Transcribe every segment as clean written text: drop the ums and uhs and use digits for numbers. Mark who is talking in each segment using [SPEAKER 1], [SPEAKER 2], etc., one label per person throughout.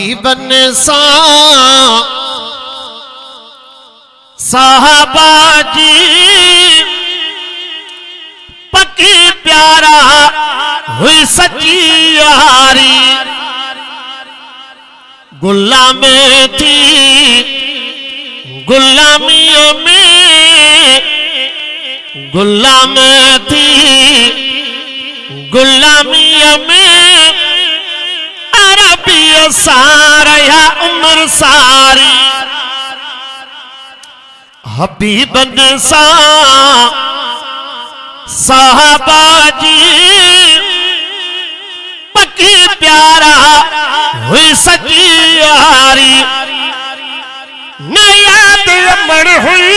[SPEAKER 1] हबीबन सा साहबा जी पक्की प्यारा हुई सच्ची यारी। गुलाम थी गुलामियों में, गुलाम थी गुलामियों में, अरबिया सारा या उम्र सारी। हबीबन सा साहबा जी पक्की प्यारा हुई सच्ची यारी। न याद अमर हुई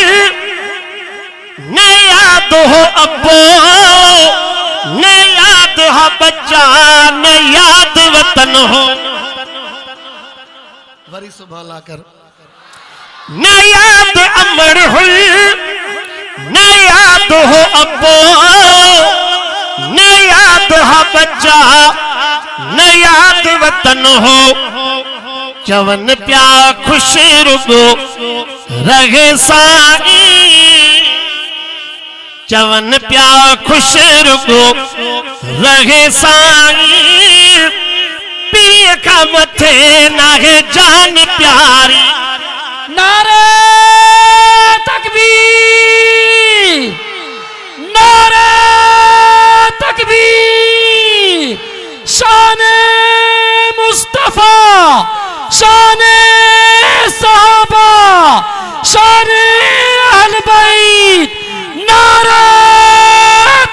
[SPEAKER 1] न याद हो अबो, न याद हो बच्चा, न याद वतन हो। वरी सुबह ला कर न याद अमर हुई न याद हो अबो, न याद हो बच्चा, न याद वतन हो। चवन प्या खुश रुगो रहे साई, चवन प्या खुश रुगो रहे साई। पीर का मथे नाहे जान प्यारी।
[SPEAKER 2] नारे तकबीर, नारे तकबीर। शाने मुस्तफा, शाने सहाबा, शाने अहले बैत। नारे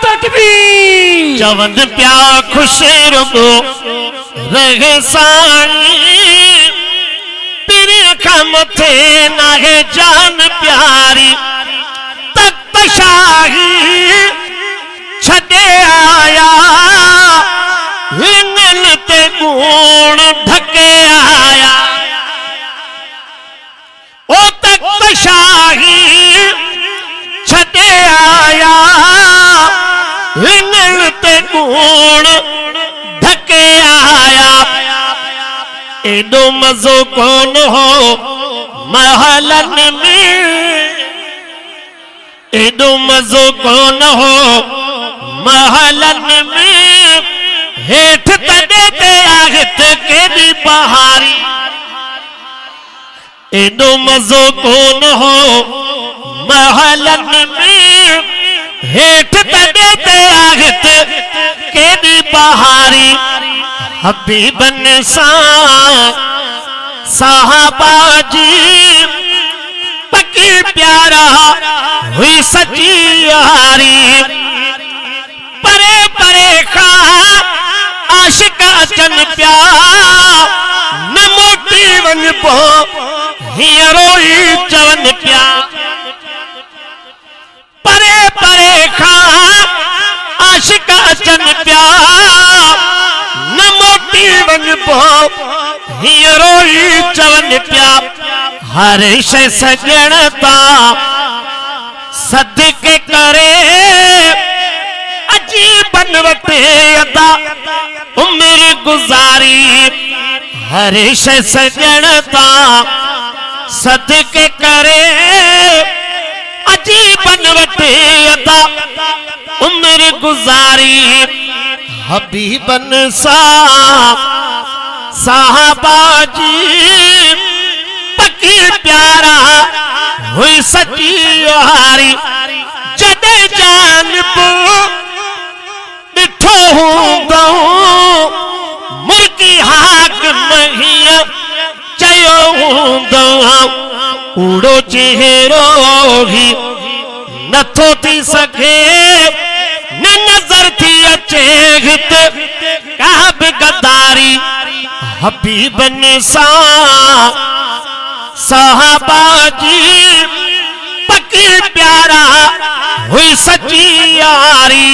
[SPEAKER 2] तकबीर।
[SPEAKER 1] चवन प्या खुश रुगो रहे साई। मथे नाहे जान प्यारी। तख्त शाही छड़े आया, लिंगन ते गुण ढके आया। ओ तख्त शाही छड़े आया, लिंगन ते गुण ढके आया। एडो मजो कौन हो महलन में, एडो मजो कौन हो महलन में। हेठ तड़े ते आहत के दी बहारी। एडो मजो कौन हो महलन में, हेठ तड़े ते आहत के दी बहारी। हबीबन सा साहबा जी पक्की प्यारा हुई सच्ची यारी। परे परे खा आशिक अचन प्या, न मोटी वन पो हीरोई चवन प्या। परे परे खा आशिक अचन प्या, न मोटी वन पो हीरोई चवन प्या। हर शय सजणता सदके करे, अजीबन वटे अदा उम्र गुजारी। हर शय सजणता सदके करे, अजीबन वटे अदा उम्र गुजारी। हबीबन सा साहबा जी पक्की प्यारा हुई सच्ची यारी। जदे जान पो डिठो हूंदो, मुर्गी हाक महिया चयो हूंदो। कूड़ो चेहरो ही नथो थी सघे, न नजर थी अचे हित काब गदारी। हबीबन सा साहबा जी पक्की प्यारा हुई सच्ची यारी।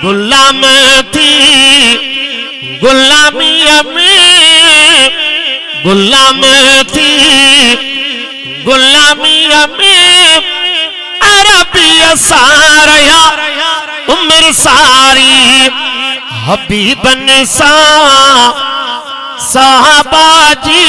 [SPEAKER 1] गुलाम थी गुलामिया में, गुलाम थी गुलामिया में। अरबिया सारा या उम्र सारी। हबीबन सा साहबा जी